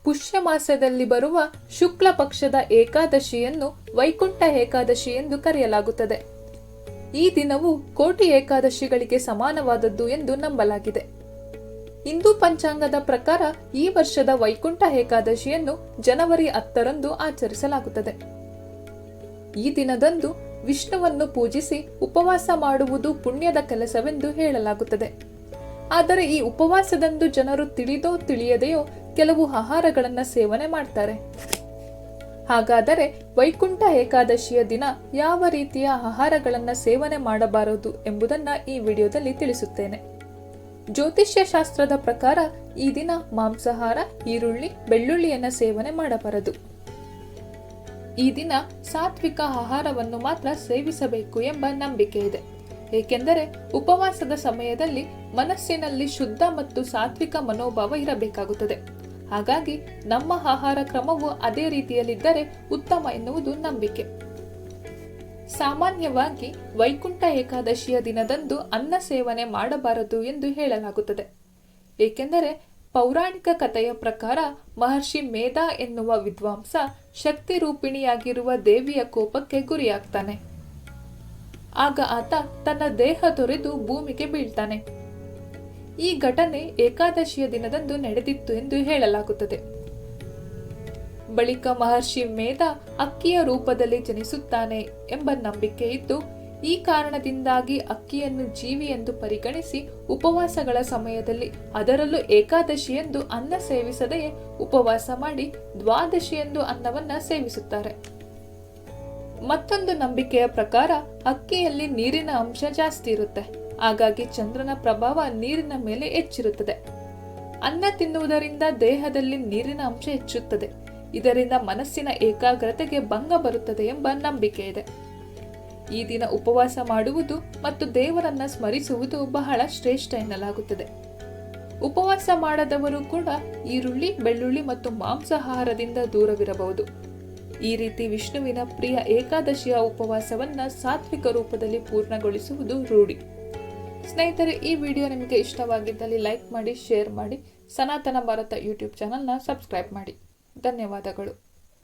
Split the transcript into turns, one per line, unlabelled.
ಪುಷ್ಯ ಮಾಸದಲ್ಲಿ ಬರುವ ಶುಕ್ಲ ಪಕ್ಷದ ಏಕಾದಶಿಯನ್ನು ವೈಕುಂಠ ಏಕಾದಶಿ ಎಂದು ಕರೆಯಲಾಗುತ್ತದೆ. ಈ ದಿನವು ಕೋಟಿ ಏಕಾದಶಿಗಳಿಗೆ ಸಮಾನವಾದದ್ದು ಎಂದು ನಂಬಲಾಗಿದೆ. ಹಿಂದೂ ಪಂಚಾಂಗದ ಪ್ರಕಾರ ಈ ವರ್ಷದ ವೈಕುಂಠ ಏಕಾದಶಿಯನ್ನು ಜನವರಿ 10ರಂದು ಆಚರಿಸಲಾಗುತ್ತದೆ. ಈ ದಿನದಂದು ವಿಷ್ಣುವನ್ನು ಪೂಜಿಸಿ ಉಪವಾಸ ಮಾಡುವುದು ಪುಣ್ಯದ ಕೆಲಸವೆಂದು ಹೇಳಲಾಗುತ್ತದೆ. ಆದರೆ ಈ ಉಪವಾಸದಂದು ಜನರು ತಿಳಿದೋ ತಿಳಿಯದೆಯೋ ಕೆಲವು ಆಹಾರಗಳನ್ನು ಸೇವನೆ ಮಾಡ್ತಾರೆ. ಹಾಗಾದರೆ ವೈಕುಂಠ ಏಕಾದಶಿಯ ದಿನ ಯಾವ ರೀತಿಯ ಆಹಾರಗಳನ್ನು ಸೇವನೆ ಮಾಡಬಾರದು ಎಂಬುದನ್ನು ಈ ವಿಡಿಯೋದಲ್ಲಿ ತಿಳಿಸುತ್ತೇನೆ. ಜ್ಯೋತಿಷ್ಯ ಶಾಸ್ತ್ರದ ಪ್ರಕಾರ ಈ ದಿನ ಮಾಂಸಾಹಾರ, ಈರುಳ್ಳಿ, ಬೆಳ್ಳುಳ್ಳಿಯನ್ನು ಸೇವನೆ ಮಾಡಬಾರದು. ಈ ದಿನ ಸಾತ್ವಿಕ ಆಹಾರವನ್ನು ಮಾತ್ರ ಸೇವಿಸಬೇಕು ಎಂಬ ನಂಬಿಕೆ ಇದೆ. ಏಕೆಂದರೆ ಉಪವಾಸದ ಸಮಯದಲ್ಲಿ ಮನಸ್ಸಿನಲ್ಲಿ ಶುದ್ಧ ಮತ್ತು ಸಾತ್ವಿಕ ಮನೋಭಾವ ಇರಬೇಕಾಗುತ್ತದೆ. ಹಾಗಾಗಿ ನಮ್ಮ ಆಹಾರ ಕ್ರಮವು ಅದೇ ರೀತಿಯಲ್ಲಿದ್ದರೆ ಉತ್ತಮ ಎನ್ನುವುದು ನಂಬಿಕೆ. ಸಾಮಾನ್ಯವಾಗಿ ವೈಕುಂಠ ಏಕಾದಶಿಯ ದಿನದಂದು ಅನ್ನ ಸೇವನೆ ಮಾಡಬಾರದು ಎಂದು ಹೇಳಲಾಗುತ್ತದೆ. ಏಕೆಂದರೆ ಪೌರಾಣಿಕ ಕಥೆಯ ಪ್ರಕಾರ ಮಹರ್ಷಿ ಮೇಧ ಎನ್ನುವ ವಿದ್ವಾಂಸ ಶಕ್ತಿ ರೂಪಿಣಿಯಾಗಿರುವ ದೇವಿಯ ಕೋಪಕ್ಕೆ ಗುರಿಯಾಗ್ತಾನೆ. ಆಗ ಆತ ತನ್ನ ದೇಹ ತೊರೆದು ಭೂಮಿಗೆ ಬೀಳ್ತಾನೆ. ಈ ಘಟನೆ ಏಕಾದಶಿಯ ದಿನದಂದು ನಡೆದಿತ್ತು ಎಂದು ಹೇಳಲಾಗುತ್ತದೆ. ಬಳಿಕ ಮಹರ್ಷಿ ಮೇಧ ಅಕ್ಕಿಯ ರೂಪದಲ್ಲಿ ಜನಿಸುತ್ತಾನೆ ಎಂಬ ನಂಬಿಕೆ ಇದ್ದು, ಈ ಕಾರಣದಿಂದಾಗಿ ಅಕ್ಕಿಯನ್ನು ಜೀವಿ ಎಂದು ಪರಿಗಣಿಸಿ ಉಪವಾಸಗಳ ಸಮಯದಲ್ಲಿ, ಅದರಲ್ಲೂ ಏಕಾದಶಿಯಂದು ಅನ್ನ ಸೇವಿಸದೆಯೇ ಉಪವಾಸ ಮಾಡಿ ದ್ವಾದಶಿಯಂದು ಅನ್ನವನ್ನ ಸೇವಿಸುತ್ತಾರೆ. ಮತ್ತೊಂದು ನಂಬಿಕೆಯ ಪ್ರಕಾರ ಅಕ್ಕಿಯಲ್ಲಿ ನೀರಿನ ಅಂಶ ಜಾಸ್ತಿ ಇರುತ್ತೆ. ಹಾಗಾಗಿ ಚಂದ್ರನ ಪ್ರಭಾವ ನೀರಿನ ಮೇಲೆ ಹೆಚ್ಚಿರುತ್ತದೆ. ಅನ್ನ ತಿನ್ನುವುದರಿಂದ ದೇಹದಲ್ಲಿ ನೀರಿನ ಅಂಶ ಹೆಚ್ಚುತ್ತದೆ. ಇದರಿಂದ ಮನಸ್ಸಿನ ಏಕಾಗ್ರತೆಗೆ ಭಂಗ ಬರುತ್ತದೆ ಎಂಬ ನಂಬಿಕೆ ಇದೆ. ಈ ದಿನ ಉಪವಾಸ ಮಾಡುವುದು ಮತ್ತು ದೇವರನ್ನ ಸ್ಮರಿಸುವುದು ಬಹಳ ಶ್ರೇಷ್ಠ ಎನ್ನಲಾಗುತ್ತದೆ. ಉಪವಾಸ ಮಾಡದವರು ಕೂಡ ಈರುಳ್ಳಿ, ಬೆಳ್ಳುಳ್ಳಿ ಮತ್ತು ಮಾಂಸಾಹಾರದಿಂದ ದೂರವಿರಬಹುದು. ಈ ರೀತಿ ವಿಷ್ಣುವಿನ ಪ್ರಿಯ ಏಕಾದಶಿಯ ಉಪವಾಸವನ್ನ ಸಾತ್ವಿಕ ರೂಪದಲ್ಲಿ ಪೂರ್ಣಗೊಳಿಸುವುದು ರೂಢಿ. ಸ್ನೇಹಿತರೆ, ಈ ವಿಡಿಯೋ ನಿಮಗೆ ಇಷ್ಟವಾಗಿದ್ದಲ್ಲಿ ಲೈಕ್ ಮಾಡಿ, ಶೇರ್ ಮಾಡಿ, ಸನಾತನ ಭಾರತ ಯೂಟ್ಯೂಬ್ ಚಾನಲ್ನ ಸಬ್ಸ್ಕ್ರೈಬ್ ಮಾಡಿ. ಧನ್ಯವಾದಗಳು.